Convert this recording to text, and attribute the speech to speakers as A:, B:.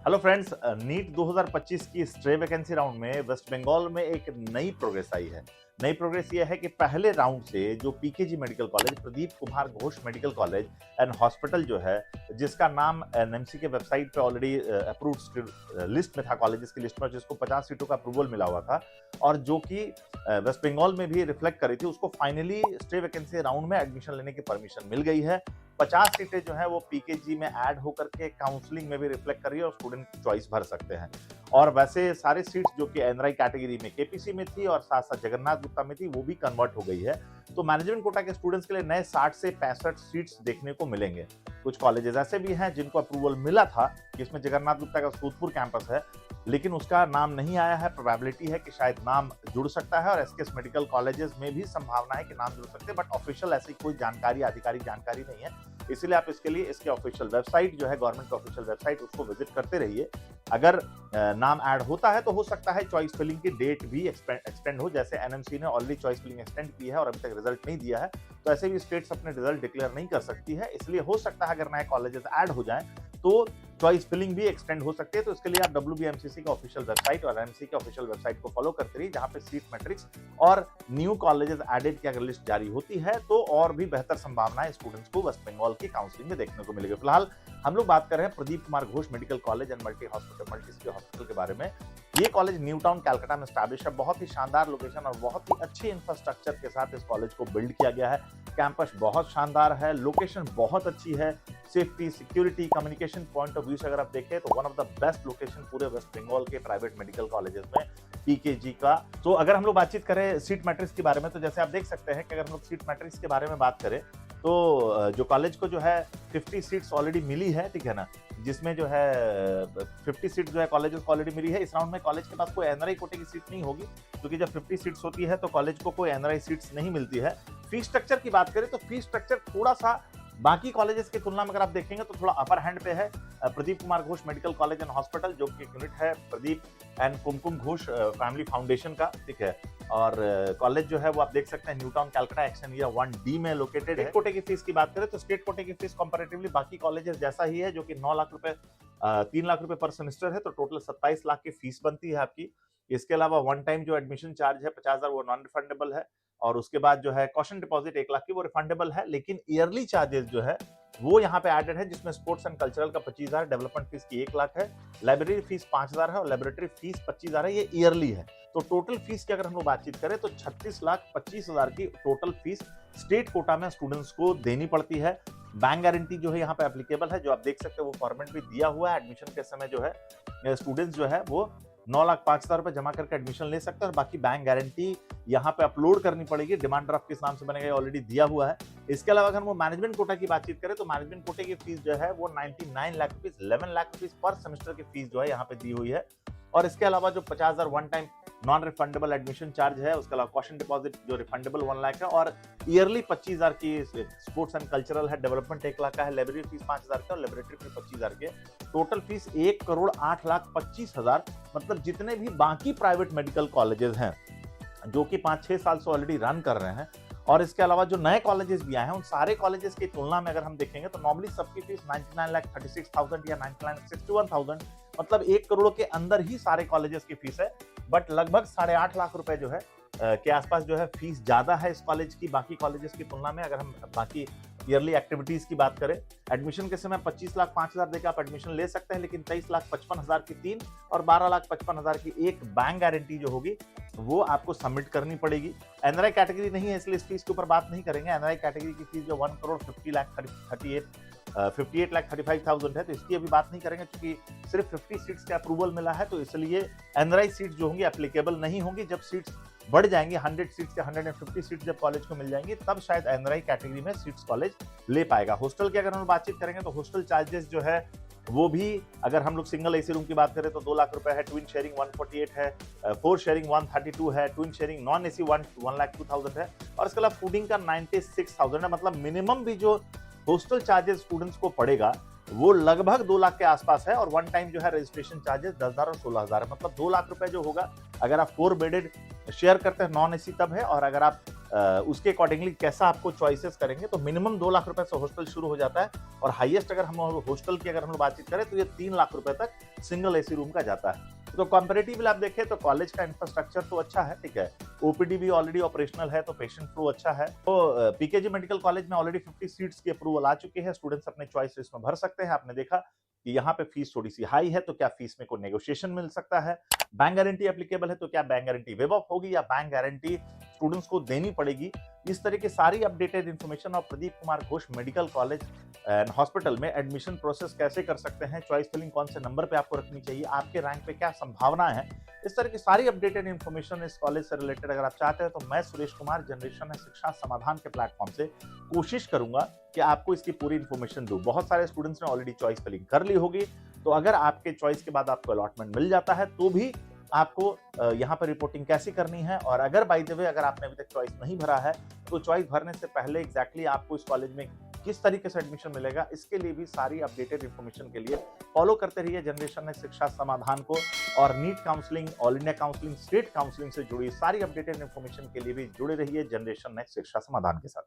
A: Hello friends, NEET 2025 की stray vacancy round में waste Bengal में एक नई प्रोग्रेस आई है। नई प्रोग्रेस ये है कि पहले राउंड से जो PKG medical college, Pradeep Kumar Ghosh medical college and hospital जो है, जिसका नाम एनएमसी के वेबसाइट पे ऑलरेडी अप्रूव्ड लिस्ट में था, कॉलेजेस की लिस्ट में, जिसको 50 सीटों का अप्रूवल मिला हुआ था और जो कि वेस्ट बंगाल में भी रिफ्लेक्ट करी थी, उसको फाइनली स्टे वैकेंसी राउंड में एडमिशन लेने की परमिशन मिल गई है। 50 सीटें जो है वो पीकेजी में ऐड होकर के काउंसलिंग में भी रिफ्लेक्ट कर रही है और स्टूडेंट चॉइस भर सकते हैं। और वैसे सारे सीट्स जो कि एनआरआई कैटेगरी में केपीसी में थी और साथ साथ जगन्नाथ गुप्ता में थी, वो भी कन्वर्ट हो गई है। तो मैनेजमेंट कोटा के स्टूडेंट्स के लिए नए 60 से 65 सीट्स देखने को मिलेंगे। कुछ कॉलेजेस ऐसे भी हैं जिनको अप्रूवल मिला था, जिसमें जगन्नाथ गुप्ता का सूदपुर कैंपस है, लेकिन उसका नाम नहीं आया है। प्रोबेबिलिटी है कि शायद नाम जुड़ सकता है और एसकेएस मेडिकल कॉलेजेस में भी संभावना है कि नाम जुड़ सकते हैं, बट ऑफिशियल ऐसी कोई जानकारी, आधिकारिक जानकारी नहीं है। इसीलिए आप इसके लिए इसके ऑफिशियल वेबसाइट जो है, गवर्नमेंट का ऑफिशियल वेबसाइट, उसको विजिट करते रहिए। अगर नाम ऐड होता है तो हो सकता है चॉइस फिलिंग की डेट भी एक्सटेंड हो, जैसे एनएमसी ने ऑलरेडी चॉइस फिलिंग एक्सटेंड की है और अभी तक रिजल्ट नहीं दिया है, तो ऐसे भी स्टेट्स अपने रिजल्ट डिक्लेयर नहीं कर सकती है। इसलिए हो सकता है अगर नए कॉलेजेस ऐड हो जाएं तो चॉइस फिलिंग भी एक्सटेंड हो सकती है। तो इसके लिए आप डब्ल्यूबीएमसीसी का ऑफिशियल वेबसाइट और एनएमसी के ऑफिशियल वेबसाइट को फॉलो करते रहिए, जहां पे सीट मैट्रिक्स और न्यू कॉलेजेस एडेड की अगर लिस्ट जारी होती है तो और भी बेहतर संभावनाएं स्टूडेंट्स को वेस्ट बंगाल की काउंसलिंग में देखने को मिलेगी। फिलहाल हम लोग बात कर रहे हैं Pradeep Kumar Ghosh medical college and multi speciality hospital के बारे में। ये कॉलेज न्यू टाउन कैलकाटा में स्टैब्लिश है। बहुत ही शानदार लोकेशन और बहुत ही अच्छे इंफ्रास्ट्रक्चर के साथ इस कॉलेज को बिल्ड किया गया है। कैंपस बहुत शानदार है, लोकेशन बहुत अच्छी है, safety, security, communication point of view से अगर आप देखें तो one of the best location पूरे वेस्ट बंगाल के प्राइवेट मेडिकल कॉलेजेस में पीकेजी का। तो अगर हम लोग बातचीत करें सीट मैट्रिक्स के बारे में, तो जैसे आप देख सकते हैं कि अगर हम लोग सीट मैट्रिक्स के बारे में बात करें तो जो कॉलेज को जो है 50 सीट्स ऑलरेडी मिली है, ठीक है ना, जिसमें जो है 50 सीट जो है कॉलेज को ऑलरेडी मिली है। इस राउंड में कॉलेज के पास कोई एनआरआई कोटे की सीट नहीं होगी, क्योंकि जब 50 सीट्स होती है तो कॉलेज को कोई एनआरआई सीट्स नहीं मिलती है। फीस स्ट्रक्चर की बात करें तो फीस स्ट्रक्चर थोड़ा सा बाकी कॉलेजेस की तुलना में अगर आप देखेंगे तो थोड़ा अपर हैंड पे है। Pradeep Kumar Ghosh medical college and hospital, जो कि यूनिट है Pradeep and Kumkum Ghosh family foundation का, ठीक है। और कॉलेज जो है वो आप देख सकते हैं new town Calcutta action area 1D में लोकेटेड है। कोटे की फीस की बात करें तो स्टेट कोटे की फीस कंपैरेटिवली बाकी कॉलेजेस जैसा ही है, जो कि 9 लाख रुपए 3 लाख रुपए पर सेमेस्टर है, तो टोटल 27 लाख की फीस बनती है आपकी। इसके अलावा वन टाइम जो एडमिशन चार्ज है 50,000, वो नॉन रिफंडेबल है। और उसके बाद जो है कॉशन डिपॉजिट 1 लाख की, वो रिफंडेबल है। लेकिन ईयरली चार्जेस जो है वो यहाँ पे एडेड है, जिसमें स्पोर्ट्स एंड कल्चरल का 25,000, डेवलपमेंट फीस की 1 लाख है, लाइब्रेरी फीस 5,000 है और लेबोरेटरी फीस 25,000 है। ये ईयरली है। तो टोटल फीस की अगर हम लोग बातचीत करें तो 36,25,000 की टोटल फीस स्टेट कोटा में स्टूडेंट्स को देनी पड़ती है। बैंक गारंटी जो है यहाँ पे एप्लीकेबल है, जो आप देख सकते हैं, वो फॉर्मेट भी दिया हुआ है। एडमिशन के समय जो है स्टूडेंट्स जो है वो 9,05,000 रुपए जमा करके एडमिशन ले सकते हैं और बाकी बैंक गारंटी यहाँ पे अपलोड करनी पड़ेगी। डिमांड ड्राफ्ट किस नाम से बनेगा ऑलरेडी दिया हुआ है। इसके अलावा अगर हम मैनेजमेंट कोटा की बातचीत करें तो मैनेजमेंट कोटे की फीस जो है वो 99 lakh rupees, 11 lakh rupees per semester की फीस जो है यहाँ पे दी हुई है। और इसके अलावा जो 50,000 one time non refundable admission charge है, उसके अलावा कॉशन डिपॉजिट जो रिफंडेबल 1 लाख है, और ईयरली 25,000 की स्पोर्ट्स एंड कल्चरल है, डेवलपमेंट 1 लाख का है, लाइब्रेरी फीस 5,000 का और लेबोरेटरी फीस 25,000 के। Total fees 1,08,25,000। मतलब जितने भी बाकी प्राइवेट मेडिकल कॉलेजेस हैं जो कि 5-6 साल से ऑलरेडी रन कर रहे हैं, और इसके अलावा जो नए कॉलेजेस भी आए हैं, उन सारे कॉलेजेस की तुलना में अगर हम देखेंगे तो नॉर्मली सबकी फीस 99,36,000 या 99,61,000, मतलब 1 करोड़ के अंदर ही सारे कॉलेजेस की फीस है। बट लगभग 8.5 लाख रुपए जो है के आसपास जो है फीस ज्यादा है इस कॉलेज की बाकी कॉलेजेस की तुलना में। अगर हम बाकी ईयरली एक्टिविटीज की बात करें, एडमिशन के समय 25,05,000 देकर आप एडमिशन ले सकते हैं, लेकिन 23,55,000 की 3 और 12,55,000 की 1 बैंक गारंटी जो होगी वो आपको सबमिट करनी पड़ेगी। एनआरआई कैटेगरी नहीं है, इसलिए इस फीस के ऊपर बात नहीं करेंगे। एनआरआई कैटेगरी की फीस जो 1,50,38,58,35,000 है, तो इसकी अभी बात नहीं करेंगे, क्योंकि सिर्फ 50 सीट्स का अप्रूवल मिला है, तो इसलिए एनआरआई सीट जो होंगी एप्लीकेबल नहीं होंगी। जब सीट्स बढ़ जाएंगी, 100 सीट्स या 150 सीट्स जब कॉलेज को मिल जाएंगी, तब शायद एनआरआई कैटेगरी में सीट्स कॉलेज ले पाएगा। हॉस्टल की अगर हम बातचीत करेंगे तो हॉस्टल चार्जेस जो है वो भी, अगर हम लोग सिंगल एसी रूम की बात करें तो 2 लाख रुपए है, ट्विन शेयरिंग 148 है, 4 शेयरिंग 132 है, ट्विन शेयरिंग नॉन एसी 1,02,000 है, और इसके अलावा फूडिंग का 96,000 है। मतलब मिनिमम भी जो हॉस्टल चार्जेस स्टूडेंट्स को पड़ेगा वो लगभग 2 लाख के आसपास है, और वन टाइम जो है रजिस्ट्रेशन चार्जेस 10,000 और 16,000 है। मतलब 2 लाख रुपए जो होगा अगर आप 4 बेडेड शेयर करते हैं नॉन एसी तब है, और अगर आप उसके अकॉर्डिंगली कैसा आपको चॉइसेस करेंगे, तो मिनिमम 2 लाख रुपए से हॉस्टल शुरू हो जाता है और हाईएस्ट अगर हम हॉस्टल की अगर हम बातचीत करें तो ये 3 लाख रुपए तक सिंगल एसी रूम का जाता है। तो कंपैरेटिवली आप देखें तो कॉलेज का इंफ्रास्ट्रक्चर तो अच्छा है, ठीक है। ओपीडी भी ऑलरेडी ऑपरेशनल है, तो पेशेंट फ्लो अच्छा है। तो पीकेजी मेडिकल कॉलेज में ऑलरेडी 50 सीट्स की अप्रूवल आ चुकी है, स्टूडेंट्स अपने चॉइस लिस्ट में भर सकते हैं। आपने देखा कि यहाँ पे फीस थोड़ी सी हाई है, तो क्या फीस में कोई नेगोशिएशन मिल सकता है? बैंक गारंटी एप्लीकेबल है, तो क्या बैंक गारंटी वेव ऑफ होगी या बैंक गारंटी स्टूडेंट्स को देनी पड़ेगी? इस तरह की सारी अपडेटेड इन्फॉर्मेशन और Pradeep Kumar Ghosh medical college and hospital में एडमिशन प्रोसेस कैसे कर सकते हैं, चॉइस फिलिंग कौन से नंबर पे आपको रखनी चाहिए, आपके रैंक पे क्या संभावनाएं हैं, इस तरह की सारी अपडेटेड इन्फॉर्मेशन इस कॉलेज से रिलेटेड अगर आप चाहते हैं तो मैं सुरेश कुमार जनरेशन है शिक्षा समाधान के प्लेटफॉर्म से कोशिश करूंगा कि आपको इसकी पूरी इन्फॉर्मेशन दूं। बहुत सारे स्टूडेंट्स ने ऑलरेडी चॉइस फिलिंग कर ली होगी, तो अगर आपके चॉइस के बाद आपको अलॉटमेंट मिल जाता है तो भी आपको यहाँ पर रिपोर्टिंग कैसी करनी है, और अगर बाय द वे अगर आपने अभी तक चॉइस नहीं भरा है तो चॉइस भरने से पहले एग्जैक्टली आपको इस कॉलेज में किस तरीके से एडमिशन मिलेगा, इसके लिए भी सारी अपडेटेड इन्फॉर्मेशन के लिए फॉलो करते रहिए जनरेशन ने शिक्षा समाधान को। और NEET counselling, all India counselling, state counselling से जुड़ी सारी अपडेटेड इन्फॉर्मेशन के लिए भी जुड़े रहिए जनरेशन नेक्स्ट शिक्षा समाधान के साथ।